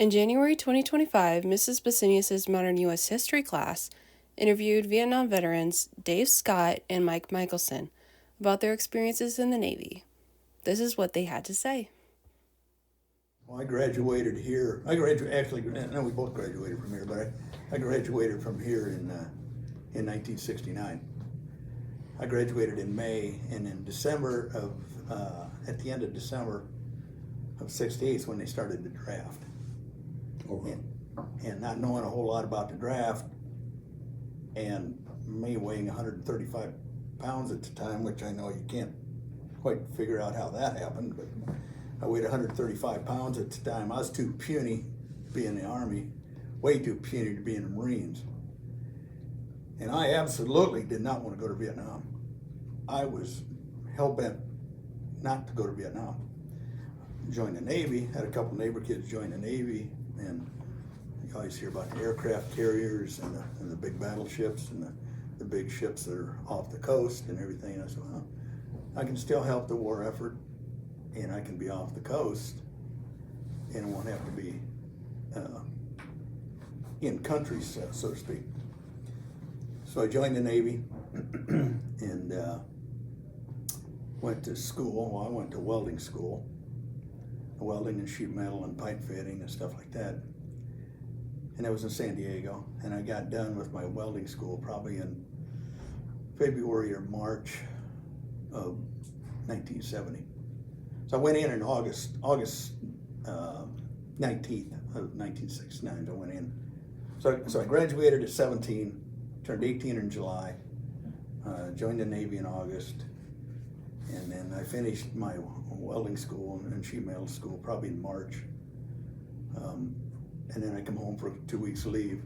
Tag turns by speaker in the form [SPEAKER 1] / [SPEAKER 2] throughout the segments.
[SPEAKER 1] In January 2025, Mrs. Basinius' Modern U.S. History class interviewed Vietnam veterans Dave Scott and Mike Michaelsen about their experiences in the Navy. This is what they had to say.
[SPEAKER 2] Well, I graduated here. We both graduated from here, but I graduated from here in 1969. I graduated in May, and in December at the end of December of '68 when they started the draft.
[SPEAKER 3] Okay.
[SPEAKER 2] And not knowing a whole lot about the draft, and me weighing 135 pounds at the time, which I know you can't quite figure out how that happened, but I weighed 135 pounds at the time. I was too puny to be in the Army, way too puny to be in the Marines. And I absolutely did not want to go to Vietnam. I was hell-bent not to go to Vietnam. Joined the Navy, had a couple neighbor kids join the Navy, and you always hear about the aircraft carriers and the big battleships and the big ships that are off the coast and everything. And I said, well, I can still help the war effort, and I can be off the coast, and it won't have to be in countries, so to speak. So I joined the Navy and went to school. Well, I went to welding school, welding and sheet metal and pipe fitting and stuff like that. And that was in San Diego. And I got done with my welding school probably in February or March of 1970. So I went in August 19th of 1969. I went in. So I graduated at 17, turned 18 in July, joined the Navy in August, and then I finished my welding school and sheet metal school probably in March. And then I come home for 2 weeks leave.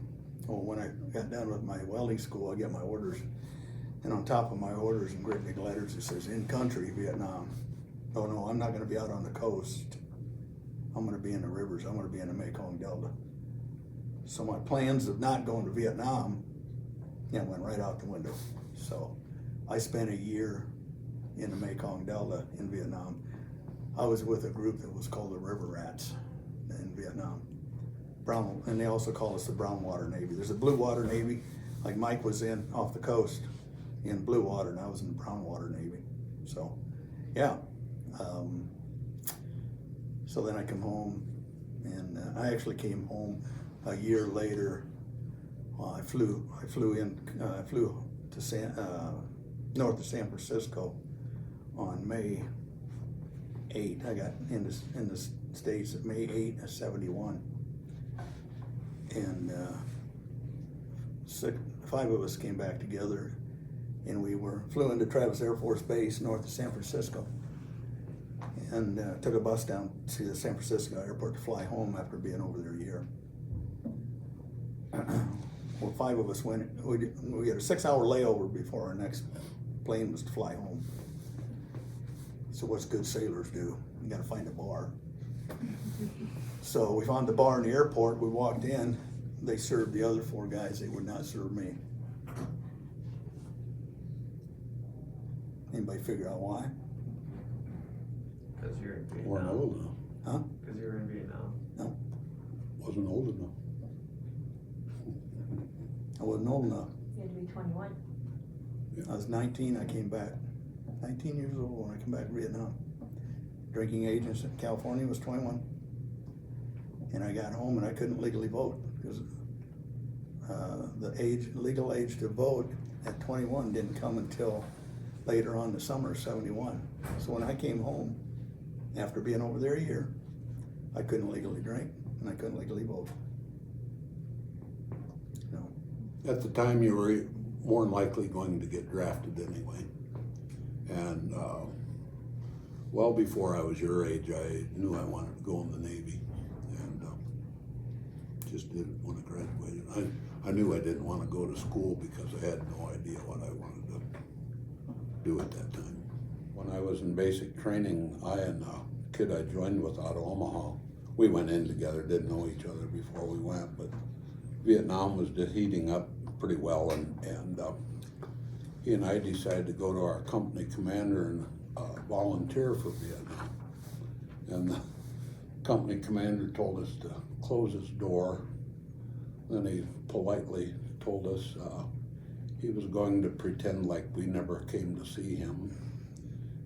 [SPEAKER 2] Well, when I got done with my welding school, I get my orders. And on top of my orders in great big letters, it says, in country, Vietnam. Oh no, I'm not gonna be out on the coast. I'm gonna be in the rivers. I'm gonna be in the Mekong Delta. So my plans of not going to Vietnam, went right out the window. So I spent a year in the Mekong Delta in Vietnam. I was with a group that was called the River Rats in Vietnam. And they also call us the Brown Water Navy. There's a Blue Water Navy, like Mike was in off the coast in blue water, and I was in the Brown Water Navy. So, yeah. So then I come home, and I actually came home a year later. I flew to north of San Francisco on May 8. I got in the States at May 8 of 71. And 5 of us came back together, and we flew into Travis Air Force Base north of San Francisco, and took a bus down to the San Francisco airport to fly home after being over there a year. Well, 5 of us went. We had a 6-hour layover before our next plane was to fly home. So what's good sailors do? You got to find a bar. So we found the bar in the airport. We walked in. They served the other 4 guys. They would not serve me. Anybody figure out why?
[SPEAKER 4] Because you're in Vietnam.
[SPEAKER 3] Weren't old enough.
[SPEAKER 2] Huh?
[SPEAKER 4] Because you were in Vietnam.
[SPEAKER 2] No,
[SPEAKER 3] Wasn't old enough.
[SPEAKER 2] I wasn't old enough.
[SPEAKER 5] You had to be 21.
[SPEAKER 2] I was 19. I came back. 19 years old when I came back to Vietnam. Drinking age in California was 21. And I got home and I couldn't legally vote because the legal age to vote at 21 didn't come until later on the summer of 71. So when I came home, after being over there a year, I couldn't legally drink and I couldn't legally vote. No.
[SPEAKER 3] At the time, you were more than likely going to get drafted anyway. And well before I was your age, I knew I wanted to go in the Navy, and just didn't want to graduate. I knew I didn't want to go to school because I had no idea what I wanted to do at that time. When I was in basic training, I and a kid I joined with out of Omaha, we went in together, didn't know each other before we went, but Vietnam was just heating up pretty well, and he and I decided to go to our company commander and volunteer for Vietnam. And the company commander told us to close his door. Then he politely told us he was going to pretend like we never came to see him,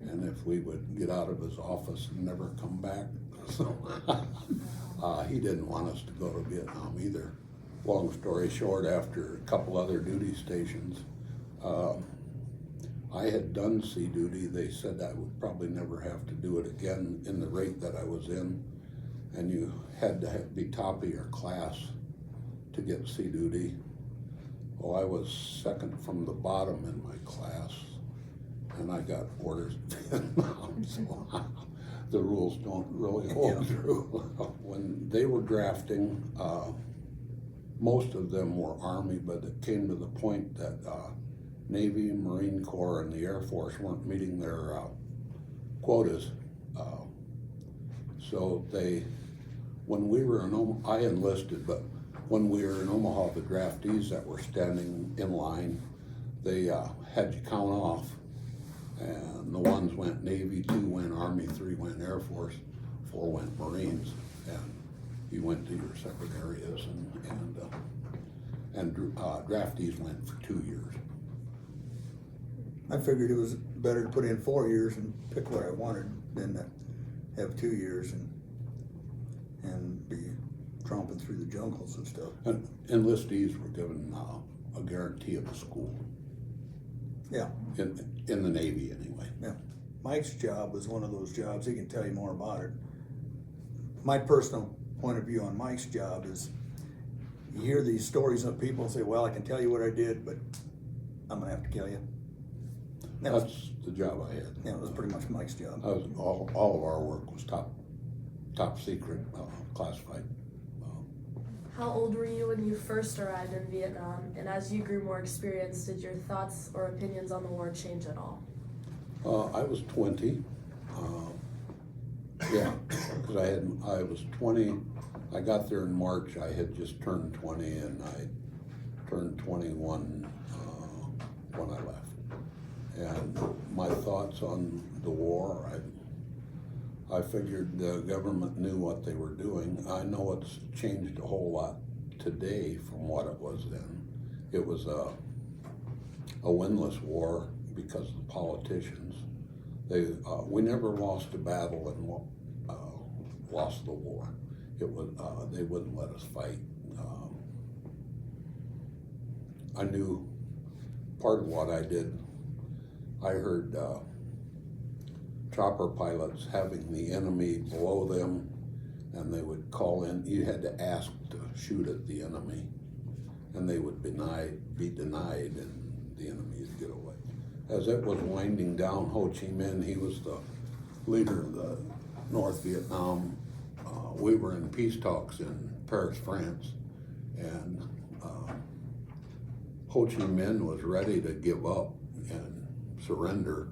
[SPEAKER 3] and if we would get out of his office and never come back. So he didn't want us to go to Vietnam either. Long story short, after a couple other duty stations, I had done sea duty. They said I would probably never have to do it again in the rate that I was in, and you had to be top of your class to get sea duty. Well, I was second from the bottom in my class, and I got orders to Vietnam, so the rules don't really hold true. When they were drafting, most of them were Army, but it came to the point that Navy, Marine Corps, and the Air Force weren't meeting their quotas. So when we were in Omaha, I enlisted, but when we were in Omaha, the draftees that were standing in line, they had you count off, and the ones went Navy, 2 went Army, 3 went Air Force, 4 went Marines, and you went to your separate areas, and draftees went for 2 years.
[SPEAKER 2] I figured it was better to put in 4 years and pick what I wanted than to have 2 years and be tromping through the jungles and stuff.
[SPEAKER 3] And enlistees were given a guarantee of a school.
[SPEAKER 2] Yeah.
[SPEAKER 3] In the Navy, anyway.
[SPEAKER 2] Yeah. Mike's job was one of those jobs, he can tell you more about it. My personal point of view on Mike's job is, you hear these stories of people say, well, I can tell you what I did, but I'm gonna have to kill you.
[SPEAKER 3] That's the job I had.
[SPEAKER 2] Yeah, it was pretty much Mike's job.
[SPEAKER 3] All of our work was top secret, classified.
[SPEAKER 4] How old were you when you first arrived in Vietnam? And as you grew more experienced, did your thoughts or opinions on the war change at all?
[SPEAKER 3] I was 20. Yeah, because I was 20. I got there in March. I had just turned 20, and I turned 21 when I left. And my thoughts on the war, I figured the government knew what they were doing. I know it's changed a whole lot today from what it was then. It was a winless war because of the politicians. We never lost a battle and lost the war. It was they wouldn't let us fight. I knew part of what I did. I heard chopper pilots having the enemy below them, and they would call in. You had to ask to shoot at the enemy, and they would be denied, and the enemy would get away. As it was winding down, Ho Chi Minh, he was the leader of the North Vietnam. We were in peace talks in Paris, France, and Ho Chi Minh was ready to give up and surrender.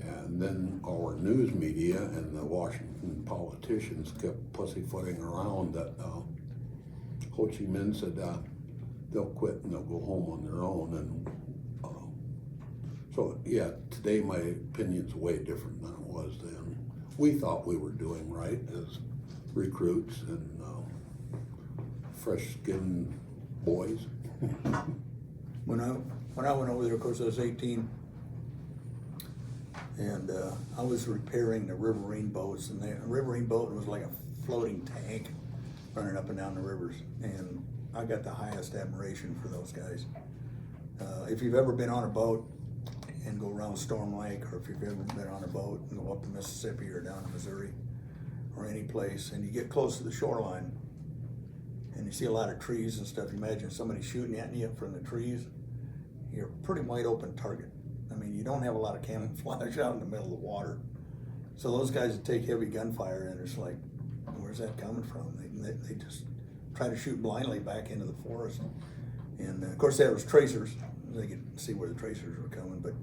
[SPEAKER 3] And then our news media and the Washington politicians kept pussyfooting around that Ho Chi Minh said they'll quit and they'll go home on their own. And so yeah, today my opinion's way different than it was then. We thought we were doing right as recruits and fresh-skinned boys.
[SPEAKER 2] When I went over there, of course, I was 18, and I was repairing the riverine boats, and the riverine boat was like a floating tank running up and down the rivers, and I got the highest admiration for those guys. If you've ever been on a boat and go around Storm Lake, or if you've ever been on a boat and go up the Mississippi or down to Missouri or any place, and you get close to the shoreline and you see a lot of trees and stuff, you imagine somebody shooting at you from the trees, you're a pretty wide open target. I mean, you don't have a lot of camouflage out in the middle of the water. So those guys that take heavy gunfire, and it's like, where's that coming from? They just try to shoot blindly back into the forest. And of course, there was tracers. They could see where the tracers were coming. But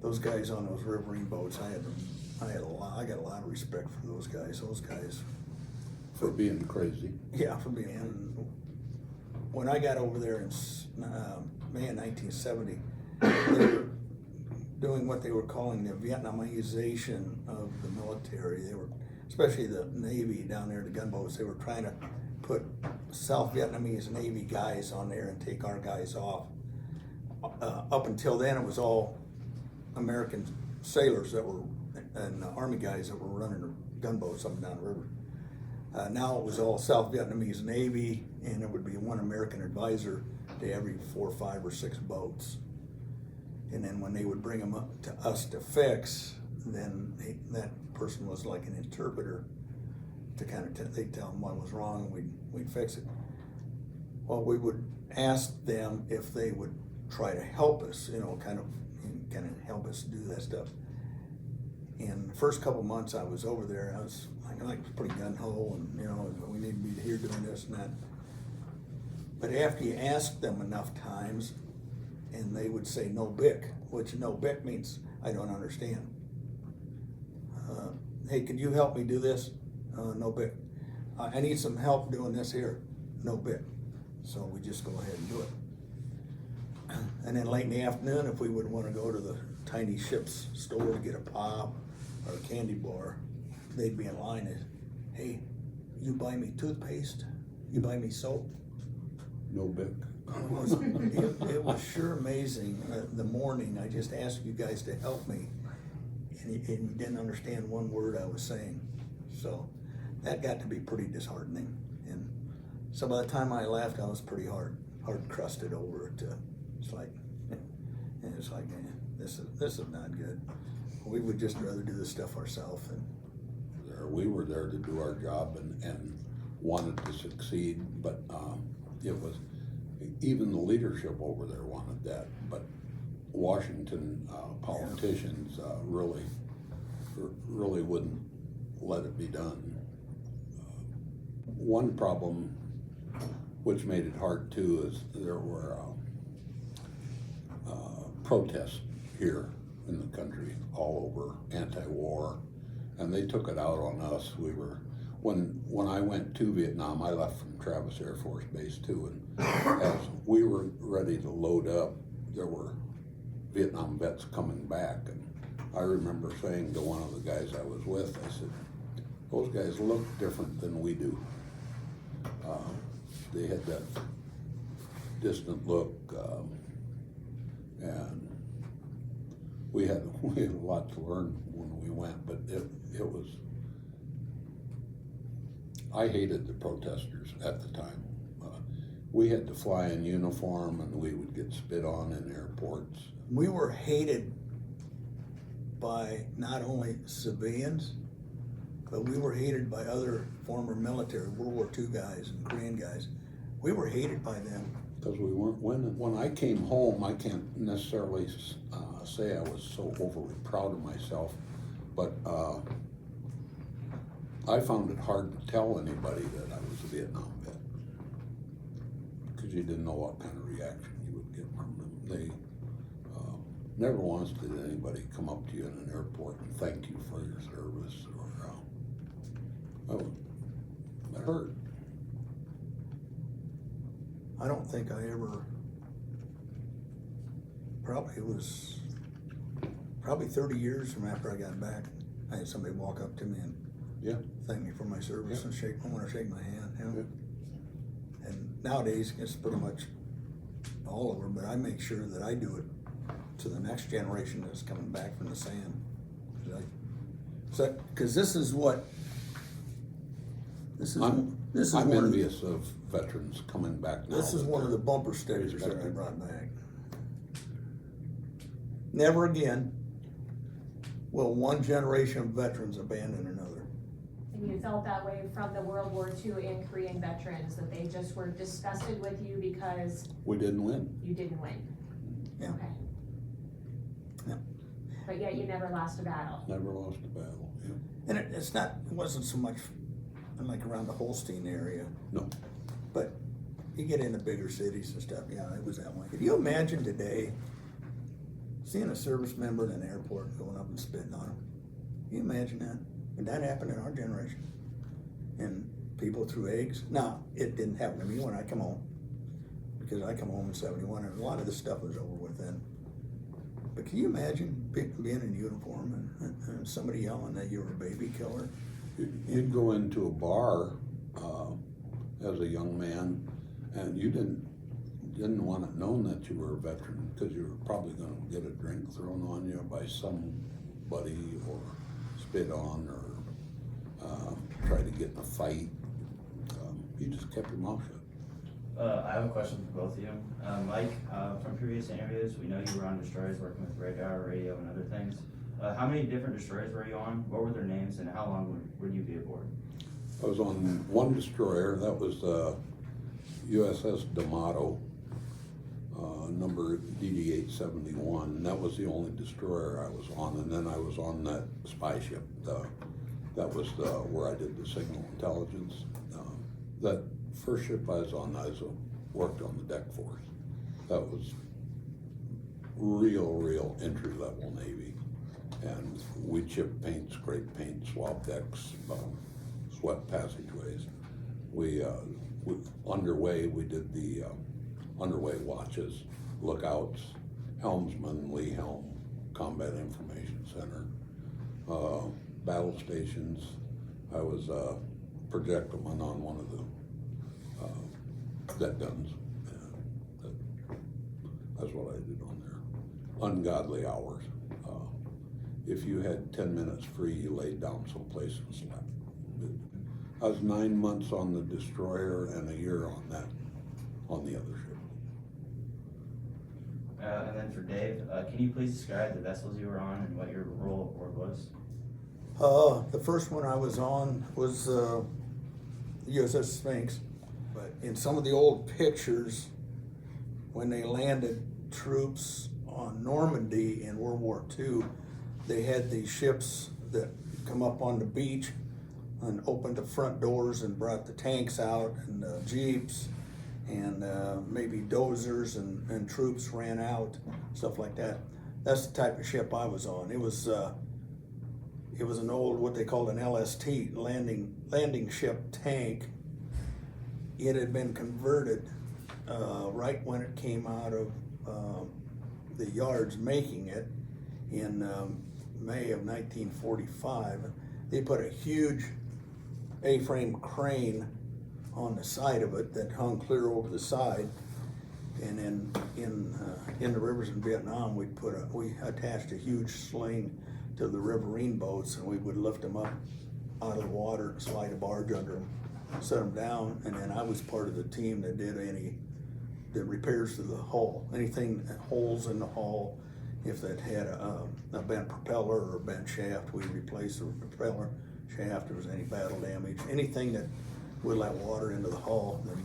[SPEAKER 2] those guys on those riverine boats, I got a lot of respect for those guys. Those guys
[SPEAKER 3] For being crazy.
[SPEAKER 2] Yeah, for being. When I got over there in May of 1970, they were doing what they were calling the Vietnamization of the military. They were, especially the Navy down there, the gunboats, they were trying to put South Vietnamese Navy guys on there and take our guys off. Up until then, it was all American sailors that were, and Army guys that were running gunboats up and down the river. Now it was all South Vietnamese Navy, and it would be one American advisor to every 4, 5, or 6 boats. And then when they would bring them up to us to fix, then that person was like an interpreter to kind of they'd tell them what was wrong, and we'd fix it. Well, we would ask them if they would try to help us, kind of help us do that stuff. And the first couple months I was over there, I was pretty gung-ho, and we need to be here doing this and that. But after you ask them enough times, and they would say no bick, which no bick means I don't understand. Hey, could you help me do this? No bick. I need some help doing this here. No bick. So we just go ahead and do it. And then late in the afternoon, if we would want to go to the tiny ship's store to get a pop or a candy bar, they'd be in line as, hey, you buy me toothpaste? You buy me soap?
[SPEAKER 3] No bick.
[SPEAKER 2] It was sure amazing. The morning, I just asked you guys to help me, and you didn't understand one word I was saying. So that got to be pretty disheartening. And so by the time I left, I was pretty hard crusted over it. It's like, this is not good. We would just rather do this stuff ourselves. And
[SPEAKER 3] we were there to do our job and wanted to succeed, but it was, even the leadership over there wanted that, but Washington politicians really wouldn't let it be done. One problem which made it hard too is there were protests here in the country all over, anti-war, and they took it out on us. We were, when I went to Vietnam, I left from Travis Air Force Base too, and as we were ready to load up, there were Vietnam vets coming back, and I remember saying to one of the guys I was with, I said, those guys look different than we do. They had that distant look, and we had a lot to learn when we went, but it was, I hated the protesters at the time. We had to fly in uniform, and we would get spit on in airports.
[SPEAKER 2] we were hated by not only civilians, but we were hated by other former military, World War II guys and Korean guys. We were hated by them.
[SPEAKER 3] Because we weren't winning. When I came home, I can't necessarily say I was so overly proud of myself, but I found it hard to tell anybody that I was a Vietnam vet, because you didn't know what kind of reaction you would get from them. They never once did anybody come up to you in an airport and thank you for your service, or it hurt.
[SPEAKER 2] I don't think I ever, it was probably 30 years from after I got back, I had somebody walk up to me and thank me for my service and shake my hand. And nowadays it's pretty much all over, but I make sure that I do it to the next generation that's coming back from the sand. Because this is
[SPEAKER 3] I'm envious of veterans coming back now.
[SPEAKER 2] This is one of the bumper stickers that I brought back. Never again will one generation of veterans abandon another.
[SPEAKER 5] And you felt that way from the World War II and Korean veterans, that they just were disgusted with you because
[SPEAKER 3] we didn't win.
[SPEAKER 5] You didn't win.
[SPEAKER 2] Yeah.
[SPEAKER 5] Okay.
[SPEAKER 2] Yeah.
[SPEAKER 5] But yet you never lost a battle.
[SPEAKER 3] Never lost a battle. Yeah.
[SPEAKER 2] And it wasn't so much like around the Holstein area.
[SPEAKER 3] No.
[SPEAKER 2] But you get into bigger cities and stuff, it was that way. Could you imagine today seeing a service member in an airport going up and spitting on them? Can you imagine that? Would that happen in our generation? And people threw eggs? No, it didn't happen to me when I come home, because I come home in 71 and a lot of this stuff was over with then. But can you imagine being in uniform and somebody yelling that you were a baby killer?
[SPEAKER 3] You'd go into a bar as a young man, and you didn't want it known that you were a veteran, because you were probably going to get a drink thrown on you by somebody, or spit on, or try to get in a fight. You just kept your mouth shut.
[SPEAKER 6] I have a question for both of you. Mike, from previous interviews, we know you were on destroyers working with radar, radio, and other things. How many different destroyers were you on? What were their names, and how long would you be aboard?
[SPEAKER 3] I was on one destroyer, that was USS D'Amato, number DD-871. That was the only destroyer I was on, and then I was on that spy ship. That was where I did the signal intelligence. That first ship I was on, worked on the deck force. That was real entry-level Navy. And we chipped paint, scraped paint, swabbed decks, swept passageways. We underway, we did the underway watches, lookouts, helmsman, lee helm, combat information center, battle stations. I was projectileman on one of the deck guns. That's what I did on there. Ungodly hours. If you had 10 minutes free, you laid down someplace and slept. I was 9 months on the destroyer and a year on the other ship.
[SPEAKER 6] And then for Dave, can you please describe the vessels you were on and what your role aboard was?
[SPEAKER 2] The first one I was on was USS Sphinx. But in some of the old pictures, when they landed troops on Normandy in World War II, they had these ships that come up on the beach and opened the front doors and brought the tanks out, and jeeps, and maybe dozers, and troops ran out, stuff like that. That's the type of ship I was on. It was an old, what they called an LST, landing ship tank. It had been converted right when it came out of the yards making it in May of 1945. They put a huge A-frame crane on the side of it that hung clear over the side, and then in the rivers in Vietnam, we attached a huge sling to the riverine boats, and we would lift them up out of the water and slide a barge under them, set them down, and then I was part of the team that did the repairs to the hull. Anything, holes in the hull, if that had a bent propeller or a bent shaft, we'd replace the propeller shaft. If there was any battle damage, anything that would let water into the hull, then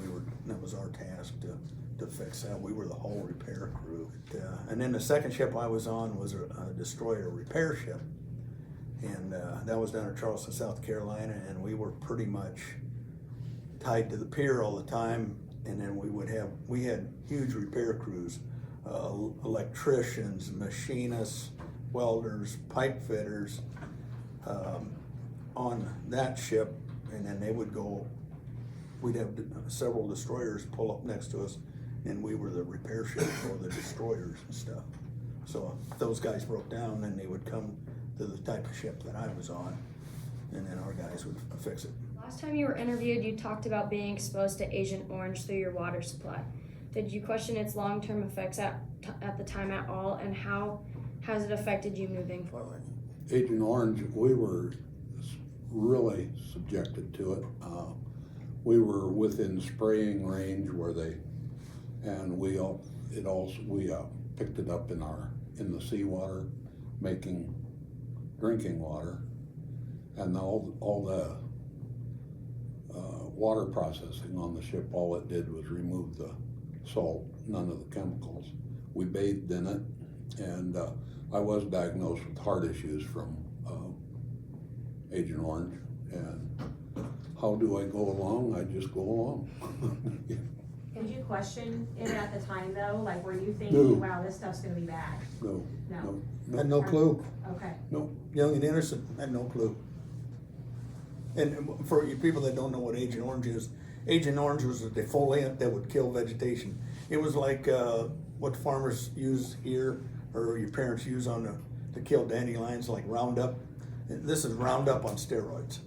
[SPEAKER 2] that was our task to fix that. We were the hull repair crew. And then the second ship I was on was a destroyer repair ship, and that was down in Charleston, South Carolina, and we were pretty much tied to the pier all the time. And then we had huge repair crews, electricians, machinists, welders, pipe fitters on that ship, and then they would go. We'd have several destroyers pull up next to us, and we were the repair ship for the destroyers and stuff. So if those guys broke down, then they would come to the type of ship that I was on, and then our guys would fix it.
[SPEAKER 7] Last time you were interviewed, you talked about being exposed to Agent Orange through your water supply. Did you question its long-term effects at the time at all, and how has it affected you moving forward?
[SPEAKER 3] Agent Orange, we were really subjected to it. We were within spraying range we picked it up in the seawater, making drinking water, and all the water processing on the ship, all it did was remove the salt, none of the chemicals. We bathed in it, and I was diagnosed with heart issues from Agent Orange. And how do I go along? I just go along.
[SPEAKER 5] Did you question it at the time though? Like, were you thinking,
[SPEAKER 3] No.
[SPEAKER 5] wow, this stuff's gonna be bad?
[SPEAKER 3] No.
[SPEAKER 2] Had no clue.
[SPEAKER 5] Okay.
[SPEAKER 3] No.
[SPEAKER 2] Young and innocent, had no clue. And for you people that don't know what Agent Orange is, Agent Orange was a defoliant that would kill vegetation. It was like what farmers use here, or your parents use to kill dandelions, like Roundup. This is Roundup on steroids.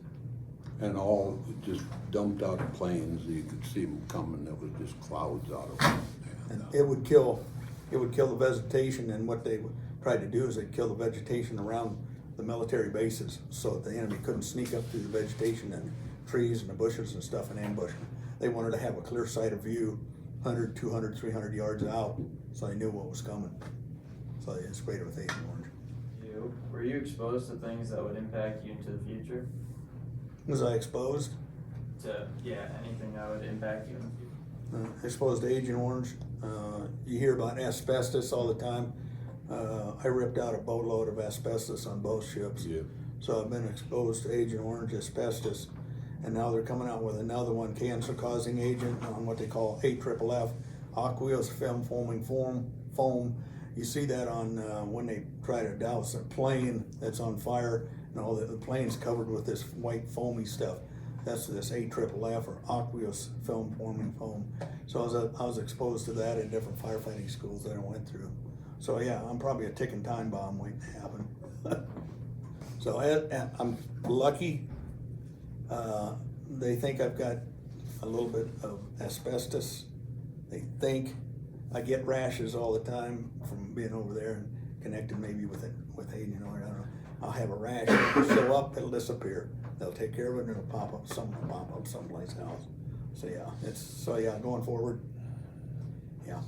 [SPEAKER 3] And all just dumped out of planes, you could see them coming, it was just clouds out of them.
[SPEAKER 2] And it would kill the vegetation, and what they would try to do is they'd kill the vegetation around the military bases so that the enemy couldn't sneak up through the vegetation and trees and the bushes and stuff and ambush them. They wanted to have a clear sight of view 100, 200, 300 yards out so they knew what was coming. So they sprayed it with Agent Orange.
[SPEAKER 8] Were you exposed to things that would impact you into the future?
[SPEAKER 2] Was I exposed?
[SPEAKER 8] To, yeah, anything that would impact you in the future?
[SPEAKER 2] Exposed to Agent Orange. You hear about asbestos all the time. I ripped out a boatload of asbestos on both ships.
[SPEAKER 3] Yeah.
[SPEAKER 2] So I've been exposed to Agent Orange, asbestos, and now they're coming out with another one, cancer-causing agent on what they call AFFF, aqueous film foaming foam. You see that on when they try to douse a plane that's on fire, and all the plane's covered with this white foamy stuff. That's this AFFF, or aqueous film forming foam. So I was exposed to that in different firefighting schools that I went through. So yeah, I'm probably a ticking time bomb waiting to happen. So I'm lucky. They think I've got a little bit of asbestos. They think I get rashes all the time from being over there and connected maybe with Agent Orange. I don't know. I'll have a rash, it'll show up, it'll disappear. They'll take care of it, and it'll pop up someplace else. So yeah, going forward. Yeah.